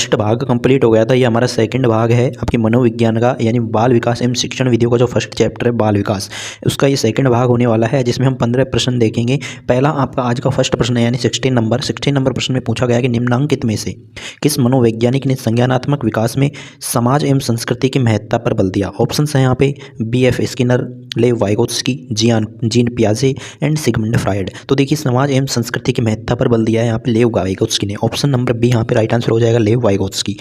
First भाग complete हो गया था। ये हमारा सेकंड भाग है आपकी मनोविज्ञान का, यानी बाल विकास एवं शिक्षण विधियों का जो फर्स्ट चैप्टर है बाल विकास, उसका ये सेकंड भाग होने वाला है, जिसमें हम 15 प्रश्न देखेंगे। पहला आपका आज का फर्स्ट प्रश्न है, यानी 16 नंबर प्रश्न में पूछा गया कि निम्नांकित में से किस मनोवैज्ञानिक ने संज्ञानात्मक विकास में समाज एवं संस्कृति की महत्ता पर बल दिया। ऑप्शन है यहाँ पे B.F. Skinner, Lev Vygotsky, Jean पियाजे एंड सिगमंड फ्रायड। तो देखिए समाज एवं संस्कृति की महत्ता पर बल दिया है यहाँ पे लेव वाइगोत्स्की ने। ऑप्शन नंबर बी यहाँ पे राइट आंसर हो जाएगा, लेव वाइगोत्स्की।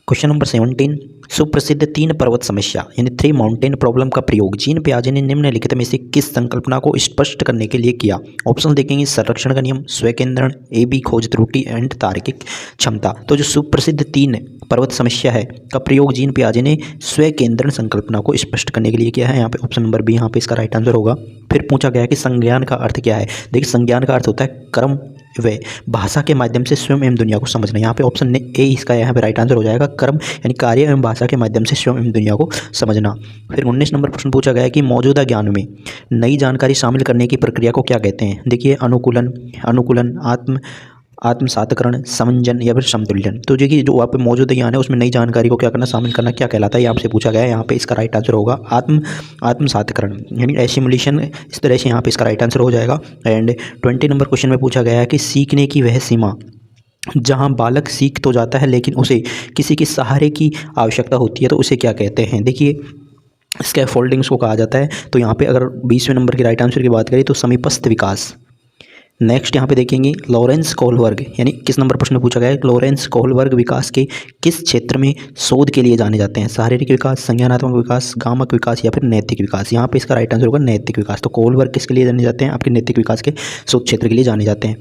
क्वेश्चन नंबर 17, सुप्रसिद्ध 3 पर्वत समस्या यानी 3 माउंटेन प्रॉब्लम का प्रयोग जीन पियाजे ने निम्नलिखित में से किस संकल्पना को स्पष्ट करने के लिए किया। ऑप्शन देखेंगे संरक्षण का नियम, स्वकेंद्रण, AB खोज त्रुटि एंड तार्किक क्षमता। तो जो सुप्रसिद्ध 3 पर्वत समस्या है का प्रयोग जीन पियाजे ने स्वकेंद्रण संकल्पना को स्पष्ट करने के लिए किया है। यहाँ पे ऑप्शन नंबर बी यहाँ पे इसका राइट आंसर होगा। फिर पूछा गया कि संज्ञान का अर्थ क्या है। देखिए संज्ञान का अर्थ होता है कर्म व भाषा के माध्यम से स्वयं एवं दुनिया को समझना। यहाँ पे ऑप्शन ए इसका यहाँ पे राइट आंसर हो जाएगा, कर्म यानी कार्य एवं भाषा के माध्यम से स्वयं एवं दुनिया को समझना। फिर 19 नंबर प्रश्न पूछा गया है कि मौजूदा ज्ञान में नई जानकारी शामिल करने की प्रक्रिया को क्या कहते हैं। देखिए अनुकूलन, आत्मसातकरण, समंजन या फिर समतुल्यन। तो देखिए जो आप मौजूदा ज्ञान है उसमें नई जानकारी को क्या करना, शामिल करना, क्या कहलाता है, ये आपसे पूछा गया है। यहाँ पे इसका राइट आंसर होगा आत्मसातकरण यानी एसिमुलेशन। इस तरह से यहाँ पे इसका राइट आंसर हो जाएगा। एंड 20 नंबर क्वेश्चन में पूछा गया है कि सीखने की वह सीमा जहाँ बालक सीख तो जाता है लेकिन उसे किसी के सहारे की आवश्यकता होती है, तो उसे क्या कहते हैं। देखिए स्कैफोल्डिंग्स को कहा जाता है। तो यहाँ पे अगर 20वें नंबर के राइट आंसर की बात करें तो समीपस्थ विकास। नेक्स्ट यहाँ पे देखेंगे लॉरेंस कोहलबर्ग, यानी किस नंबर प्रश्न में पूछा गया है, लॉरेंस कोहलबर्ग विकास के किस क्षेत्र में शोध के लिए जाने जाते हैं। शारीरिक विकास, संज्ञानात्मक विकास, गामक विकास या फिर नैतिक विकास। यहाँ पे इसका राइट आंसर होगा नैतिक विकास। तो कोहलबर्ग किसके लिए जाने जाते हैं, आपके नैतिक विकास के शोध क्षेत्र के लिए जाने जाते हैं।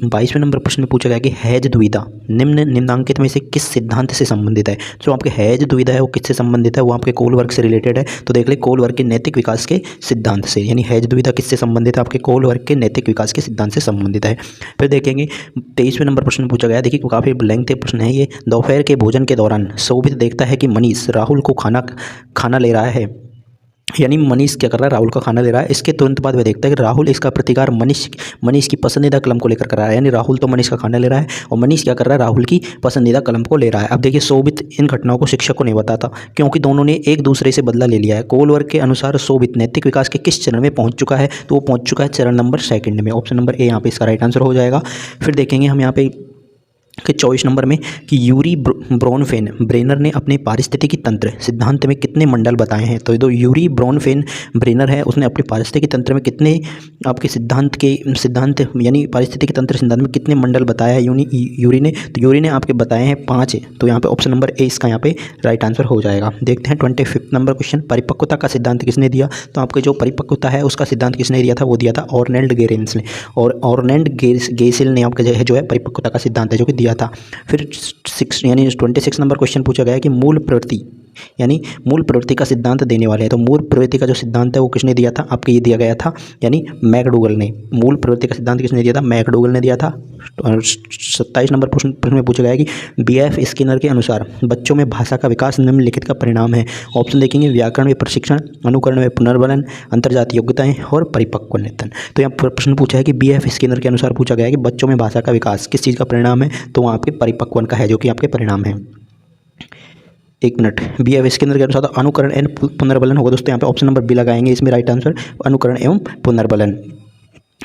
22वें नंबर प्रश्न में पूछा गया कि हैज दुविधा निम्नांकित में से किस सिद्धांत से संबंधित है। जो आपके हैज दुविधा है वो किससे संबंधित है, वो आपके कोहलबर्ग से रिलेटेड है। तो देख ले कोहलबर्ग के नैतिक विकास के सिद्धांत से, यानी हैज दुविधा किससे संबंधित है, आपके कोहलबर्ग के नैतिक विकास के सिद्धांत से संबंधित है। फिर देखेंगे 23वें नंबर प्रश्न पूछा गया। देखिए काफी लेंथी प्रश्न है ये। दोपहर के भोजन के दौरान शोभित देखता है कि मनीष राहुल को खाना ले रहा है, यानी मनीष क्या कर रहा है, राहुल का खाना ले रहा है। इसके तुरंत बाद वह देखता है कि राहुल इसका प्रतिकार मनीष की पसंदीदा कलम को लेकर कर रहा है, यानी राहुल तो मनीष का खाना ले रहा है और मनीष क्या कर रहा है, राहुल की पसंदीदा कलम को ले रहा है। अब देखिए शोभित इन घटनाओं को शिक्षक को नहीं बताता क्योंकि दोनों ने एक दूसरे से बदला ले लिया है। कोहलबर्ग के अनुसार शोभित नैतिक विकास के किस चरण में पहुंच चुका है, तो वो पहुंच चुका है चरण नंबर 2 में। ऑप्शन नंबर ए यहाँ पे इसका राइट आंसर हो जाएगा। फिर देखेंगे हम यहाँ पे कि 24 नंबर में कि यूरी ब्रोनफेन-ब्रेनर ने अपने पारिस्थितिकी तंत्र सिद्धांत में कितने मंडल बताए हैं। तो जो यूरी ब्रोनफेन-ब्रेनर है उसने अपने पारिस्थितिकी तंत्र में कितने आपके सिद्धांत यानी पारिस्थितिकी तंत्र सिद्धांत में कितने मंडल बताया है यूरी ने। तो यूरी ने आपके बताए हैं 5। तो यहाँ पे ऑप्शन नंबर ए इसका यहाँ पे राइट आंसर हो जाएगा। देखते हैं 25 नंबर क्वेश्चन, परिपक्वता का सिद्धांत किसने दिया। तो आपके जो परिपक्वता है उसका सिद्धांत किसने दिया था, वो दिया था ऑर्नेल्ड गेरेंस ने। और ऑर्नेल्ड गेसिल ने आपका जो है परिपक्वता का सिद्धांत है जो कि दिया था। फिर 26 नंबर क्वेश्चन पूछा गया है कि मूल प्रवृत्ति का सिद्धांत देने वाले हैं। तो मूल प्रवृत्ति का जो सिद्धांत है वो किसने दिया था, आपके ये दिया गया था, यानी मैकडूगल ने। मूल प्रवृत्ति का सिद्धांत किसने दिया था, मैकडूगल ने दिया था। और 27 नंबर प्रश्न में पूछा गया है कि B.F. स्किनर के अनुसार बच्चों में भाषा का विकास निम्नलिखित का परिणाम है। ऑप्शन देखेंगे व्याकरण में प्रशिक्षण, अनुकरण में पुनर्बलन, अंतर्जातीय योग्यताएं और परिपक्वता। तो यहाँ प्रश्न पूछा है कि B.F. स्किनर के अनुसार पूछा गया है कि बच्चों में भाषा का विकास किस चीज़ का परिणाम है, तो वहाँ आपके परिपक्वन का है जो कि आपके परिणाम है। एक मिनट, B.F. स्किनर के अनुसार अनुकरण एवं पुनर्बलन होगा दोस्तों। यहाँ पे ऑप्शन नंबर बी लगाएंगे, इसमें राइट आंसर अनुकरण एवं पुनर्बलन।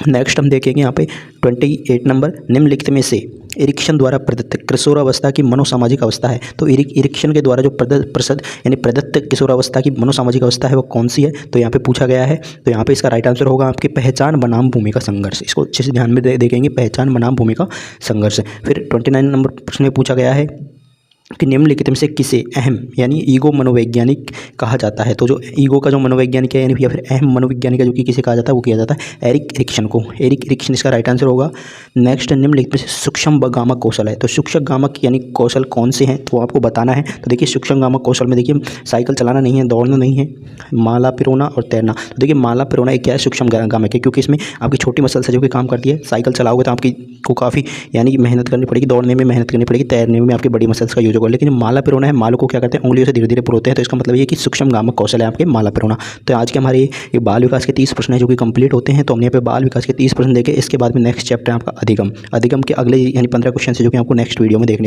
नेक्स्ट हम देखेंगे यहाँ पे 28 नंबर, निम्नलिखित में से इरिक्शन द्वारा प्रदत्त किशोरावस्था की मनोसामाजिक अवस्था है। तो इरिक्शन के द्वारा जो प्रदत्त किशोरावस्था की मनोसामाजिक अवस्था है वो कौन सी है, तो यहाँ पे पूछा गया है। तो यहाँ पे इसका राइट आंसर होगा आपकी पहचान बनाम भूमिका संघर्ष। इसको अच्छे से ध्यान में देखेंगे, पहचान बनाम भूमिका संघर्ष। फिर 29 नंबर प्रश्न में पूछा गया है कि निम्नलिखित में से किसे अहम यानी ईगो मनोवैज्ञानिक कहा जाता है। तो जो ईगो का जो मनोवैज्ञानिक है या फिर अहम मनोवैज्ञानिक है जो कि किसे कहा जाता है, वो किया जाता है एरिक इरिक्सन को। एरिक इरिक्सन इसका राइट आंसर होगा। नेक्स्ट निम्नलिखित में से सूक्ष्म गामक कौशल है। तो सूक्ष्म गामक यानी कौशल कौन से हैं, तो आपको बताना है। तो देखिए सूक्ष्म गामक कौशल में देखिए साइकिल चलाना नहीं है, दौड़ना नहीं है, माला पिरोना और तैरना। तो देखिए माला पिरोना एक क्या है, सूक्ष्म गामक है, क्योंकि इसमें आपकी छोटी मसल्स है जो कि काम करती है। साइकिल चलाओगे तो आपकी को काफ़ी यानी मेहनत करनी पड़ेगी, दौड़ने में मेहनत करनी पड़ेगी, तैरने में आपकी बड़ी मसल्स का यूज होगा। लेकिन माला पिरोना है, मालों को क्या करते हैं, उंगलियों से धीरे धीरे पिरोते हैं। तो इसका मतलब ये कि सूक्ष्म गामक कौशल है आपके माला पिरोना। तो आज के हमारे ये बाल विकास के 30 प्रश्न है जो कि कंप्लीट होते हैं। तो हमने यहाँ पे बाल विकास के 30 प्रश्न देखे। इसके बाद में नेक्स्ट चैप्टर है आपका अधिगम के अगले यानी 15 क्वेश्चन है जो कि आपको नेक्स्ट वीडियो में देखने